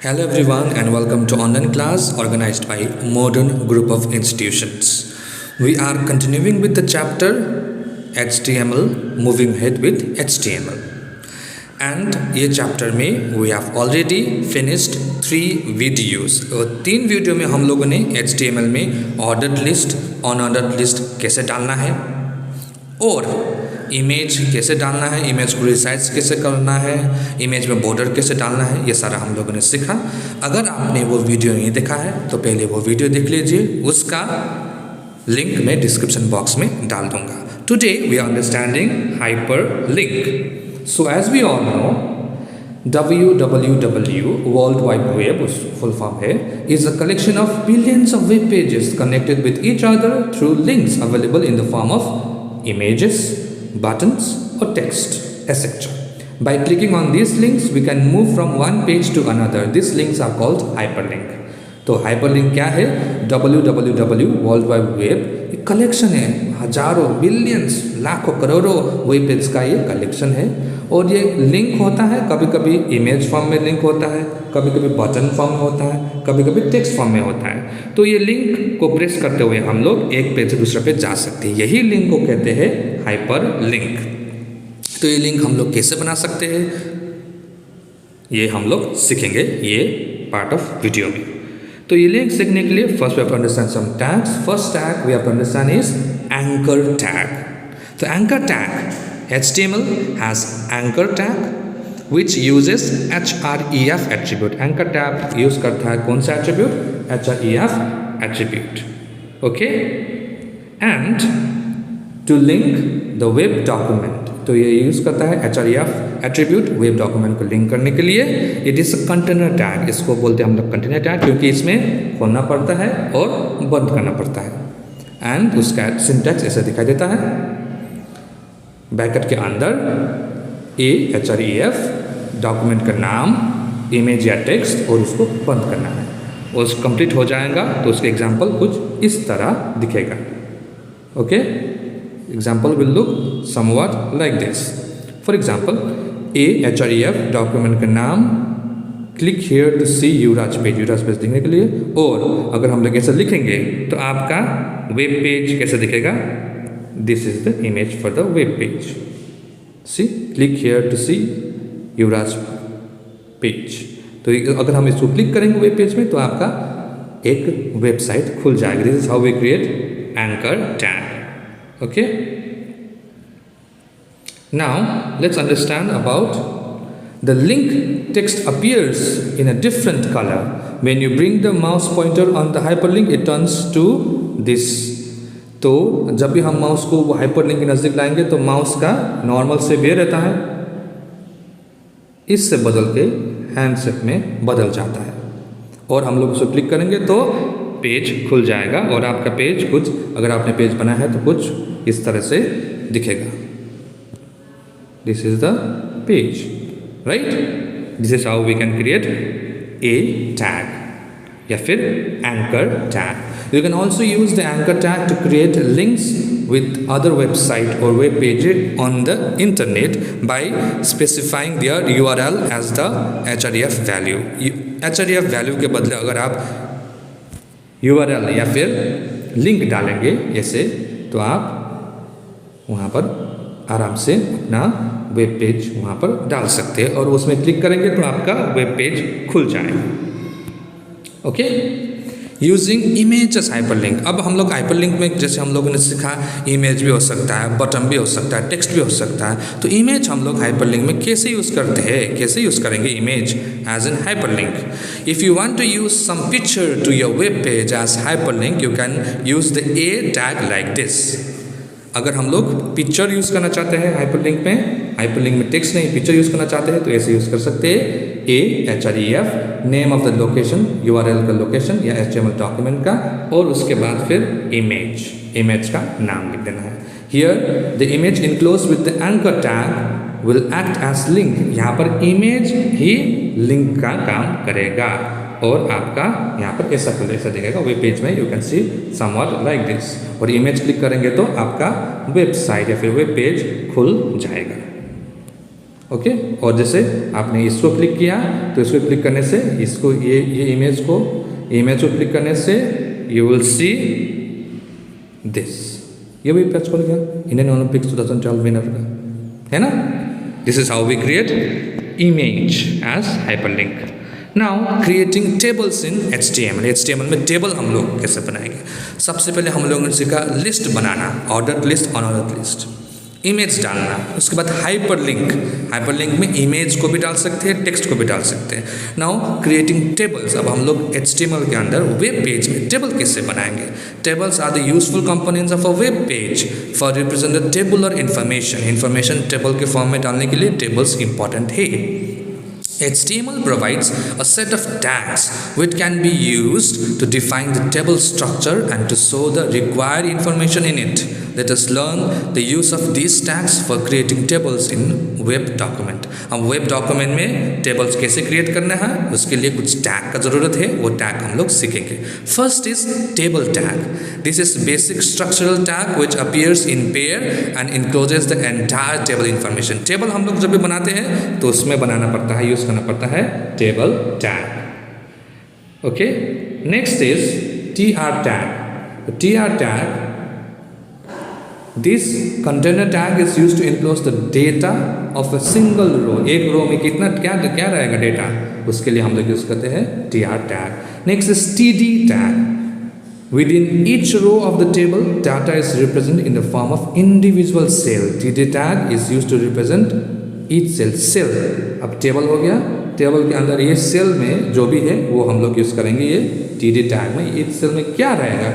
Hello everyone and welcome to online class organized by Modern Group of Institutions. We are continuing with the chapter HTML, moving ahead with HTML. And ये chapter में we have already finished 3 videos. और 3 video में हम लोगों ने HTML में ordered list, unordered list कैसे डालना है और इमेज कैसे डालना है, इमेज को रिसाइज कैसे करना है, इमेज में बॉर्डर कैसे डालना है, ये सारा हम लोगों ने सीखा। अगर आपने वो वीडियो नहीं देखा है तो पहले वो वीडियो देख लीजिए, उसका लिंक मैं डिस्क्रिप्शन बॉक्स में डाल दूंगा। Today we are understanding hyperlink. So as we all know www world wide web full form है is a collection of billions of web pages connected with each other through links available in the form of images, buttons or text, etc. By clicking on these links, we can move from one page to another. These links are called hyperlink. तो hyperlink क्या है? www world wide web एक collection है, हजारों billions लाखों करोड़ों web page का ये कलेक्शन है और ये लिंक होता है, कभी कभी इमेज फॉर्म में लिंक होता है, कभी कभी बटन फॉर्म में होता है, कभी कभी टेक्स्ट फॉर्म में होता है। तो ये लिंक को प्रेस करते हुए हम लोग एक पेज से दूसरे पेज जा सकते हैं, यही लिंक को कहते हैं हाइपर लिंक। तो ये लिंक हम लोग कैसे बना सकते हैं ये हम लोग सीखेंगे ये पार्ट ऑफ वीडियो में। तो ये लिंक सीखने के लिए first we have to understand some tags. First tag we have to understand is anchor tag. तो anchor tag HTML has anchor tag which uses href attribute. Anchor tag use करता है कौन सा attribute? href attribute. Okay? And to link the web document. तो ये use करता है href attribute web document को लिंक करने के लिए। It is a container tag. इसको बोलते हैं हम लोग container tag क्योंकि इसमें खोलना पड़ता है और बंद करना पड़ता है। And उसका सिंटैक्स ऐसा दिखाई देता है, ब्रैकेट के अंदर href डॉक्यूमेंट का नाम, इमेज या टेक्स्ट और उसको बंद करना है और उस कंप्लीट हो जाएगा तो उसके एग्जांपल कुछ इस तरह दिखेगा। Okay, example will look something like this. For example href document का नाम, click here to see Yuvraj page देखने के लिए। और अगर हम लोग ऐसा लिखेंगे तो आपका वेब पेज कैसे दिखेगा? This is the image for the web page. See, click here to see Yuvraj page. तो अगर हम इसको क्लिक करेंगे वेब पेज में तो आपका एक वेबसाइट खुल जाएगी। This is how we create anchor tag. Okay, now let's understand about the link text appears in a different color when you bring the mouse pointer on the hyperlink. It turns to this. तो जब भी हम mouse को hyperlink के नज़दीक लाएंगे तो mouse का नॉर्मल से वे रहता है, इससे बदल के हैंड शेप में बदल जाता है और हम लोग उसको क्लिक करेंगे तो पेज खुल जाएगा और आपका पेज कुछ, अगर आपने पेज बनाया है तो कुछ इस तरह से दिखेगा। This is the page, right? This is how we can create a tag या फिर anchor tag. You can also use the anchor tag to create links with other website or web page on the internet by specifying their URL as the href value. href value के बदले अगर आप URL या फिर link डालेंगे ऐसे तो आप वहाँ पर आराम से अपना वेब पेज वहाँ पर डाल सकते हैं और उसमें क्लिक करेंगे तो आपका वेब पेज खुल जाएगा। Okay, using image as hyperlink. अब हम लोग हाइपरलिंक में जैसे हम लोगों ने सीखा इमेज भी हो सकता है, बटन भी हो सकता है, टेक्स्ट भी हो सकता है। तो इमेज हम लोग हाइपरलिंक में कैसे यूज़ करते हैं, कैसे यूज़ करेंगे image as an hyperlink? If you want to use some picture to your web page as hyperlink you can use the a tag like this. अगर हम लोग पिक्चर यूज़ करना चाहते हैं हाइपरलिंक में टेक्स्ट नहीं, पिक्चर यूज़ करना चाहते हैं तो ऐसे यूज़ कर सकते हैं href name of the location, URL का लोकेशन या HTML डॉक्यूमेंट का और उसके बाद फिर इमेज का नाम लिख देना है। Here the image enclose with the anchor tag will act as link. यहाँ पर इमेज ही लिंक का काम करेगा और आपका यहाँ पर ऐसा दिखेगा वेब पेज में। You can see somewhat like this और इमेज क्लिक करेंगे तो आपका वेबसाइट या फिर वेब पेज खुल जाएगा। ओके और जैसे आपने इसको क्लिक किया तो इसको क्लिक करने से इसको ये इमेज को क्लिक करने से यू विल सी दिस, ये भी पेज खोल गया इंडियन ओलंपिक्स 2012 विनर का, है ना। This is how we create image as hyperlink. Now creating tables in HTML में टेबल हम लोग कैसे बनाएंगे। सबसे पहले हम लोगों ने सीखा लिस्ट बनाना, order list, unorder list, image डालना, उसके बाद हाइपरलिंक में इमेज को भी डाल सकते हैं, टेक्स्ट को भी डाल सकते हैं। नाउ क्रिएटिंग टेबल्स, अब हम लोग HTML के अंदर वेब पेज में टेबल कैसे बनाएंगे। Tables are the useful components of a web page for represent the tabular information table के फॉर्म में डालने के लिए टेबल्स इंपॉर्टेंट है। HTML provides a set of tags which can be used to define the table structure and to show the required information in it. Let us learn the use of these tags for creating tables in web document. हम web document में tables कैसे create करना है उसके लिए कुछ tag का ज़रूरत है, वो टैग हम लोग सीखेंगे। First is table tag. This is basic structural tag which appears in pair and encloses the entire table information. Table हम लोग जब भी बनाते हैं तो उसमें बनाना पड़ता है, यूज़ करना पड़ता है table tag. Okay, next is TR tag. TR tag, this container tag is use to enclose the data of a single row. एक रो में कितना क्या रहेगा डेटा, उसके लिए हम लोग यूज करते हैं TR tag. Next is TD tag. Within each row of the table data is represent in the form of individual cell. TD tag is use to represent each cell. अब table हो गया, table के अंदर ये cell में जो भी है वो हम लोग यूज करेंगे ये TD टैग में। ईच सेल में क्या रहेगा,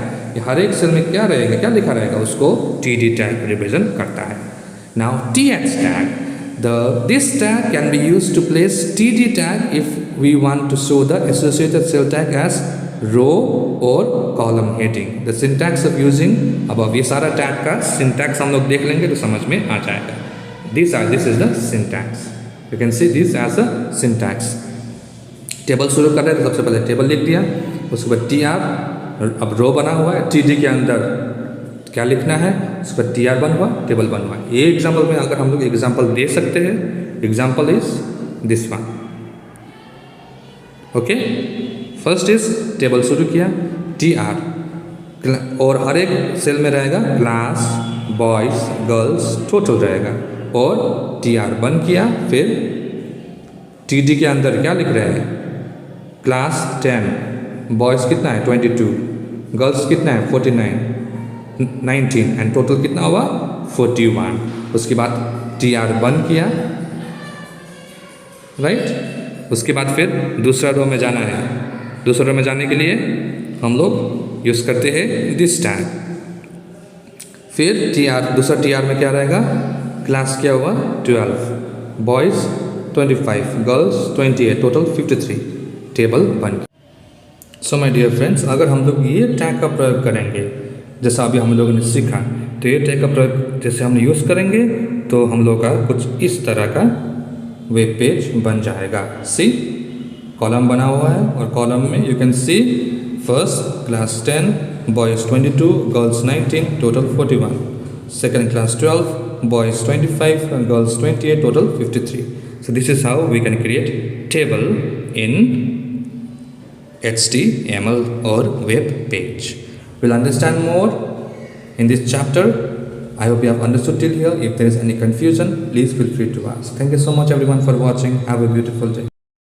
हर एक सेल में क्या रहेगा, क्या लिखा रहेगा, उसको TD टैग रिप्रेजेंट करता है। Now TH tag, this tag can be used to place TD tag if we want to show the associated cell tag as row or column heading. The syntax of using above, ये सारा tag का syntax हम लोग देख लेंगे तो समझ में आ जाएगा। This is the syntax. You can see this as a syntax. Table शुरू कर रहे हैं तो सबसे पहले टेबल लिख दिया, उसके बाद TR, अब रो बना हुआ है, TD के अंदर क्या लिखना है, उस पर TR बन हुआ, टेबल बन हुआ। ये एग्जाम्पल में अगर हम लोग एग्जाम्पल दे सकते हैं, example is this one. Okay, first is table शुरू किया TR, और हर एक सेल में रहेगा क्लास, बॉयज, गर्ल्स, टोटल रहेगा, और TR बंद किया। फिर TD के अंदर क्या लिख रहे हैं, क्लास 10, बॉयज़ कितना है 22, गर्ल्स कितना है 49, 19 एंड टोटल कितना हुआ 41। उसके बाद TR बंद किया, राइट। उसके बाद फिर दूसरा रो में जाना है। दूसरा रो में जाने के लिए हम लोग यूज़ करते हैं दिस टैग। फिर TR, दूसरा TR में क्या रहेगा, क्लास क्या हुआ 12, बॉयज़ 25, गर्ल्स 28, टोटल 53, टेबल बन। सो माय डियर फ्रेंड्स, अगर हम लोग ये टैग का प्रयोग करेंगे जैसा अभी हम लोगों ने सीखा, तो ये टैग का प्रयोग जैसे हम यूज़ करेंगे तो हम लोग का कुछ इस तरह का वेब पेज बन जाएगा। सी, कॉलम बना हुआ है और कॉलम में you can see first class 10, boys 22, girls 19, total 41, second class 12, boys 25, girls 28, total 53. So this is how we can create table in HTML or web page. We'll understand more in this chapter. I hope you have understood till here. If there is any confusion, please feel free to ask. Thank you so much everyone for watching. Have a beautiful day.